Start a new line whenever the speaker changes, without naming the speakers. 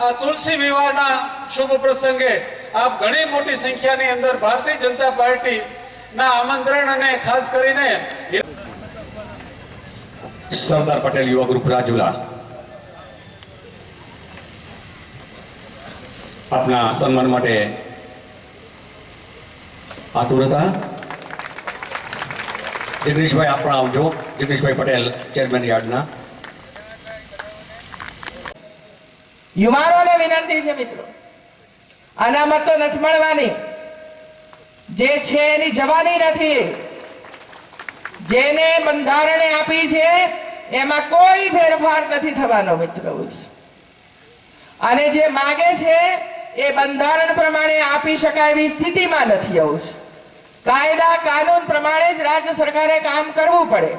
આ તુલસી વિવાહના શુભ પ્રસંગે આપ ઘણી મોટી સંખ્યાની અંદર ભારતીય જનતા પાર્ટીના આમંત્રણ અને ખાસ કરીને
સરદાર પટેલ યુવા ગ્રુપ રાજુલા આપના સન્માન માટે આતુર હતા. જગદીશભાઈ આપ પણ આવજો. જગદીશભાઈ પટેલ ચેરમેન યાર્ડના.
યુવાનોને વિનંતી છે મિત્રો, અનામત તો નથી મળવાની, જે છે એની જવાની નથી. જેને બંધારણે આપી છે એમાં કોઈ ફેરફાર નથી થવાનો મિત્રો. અને જે માગે છે એ બંધારણ પ્રમાણે આપી શકાય એવી સ્થિતિમાં નથી. કાયદા કાનૂન પ્રમાણે જ રાજ્ય સરકારે કામ કરવું પડે.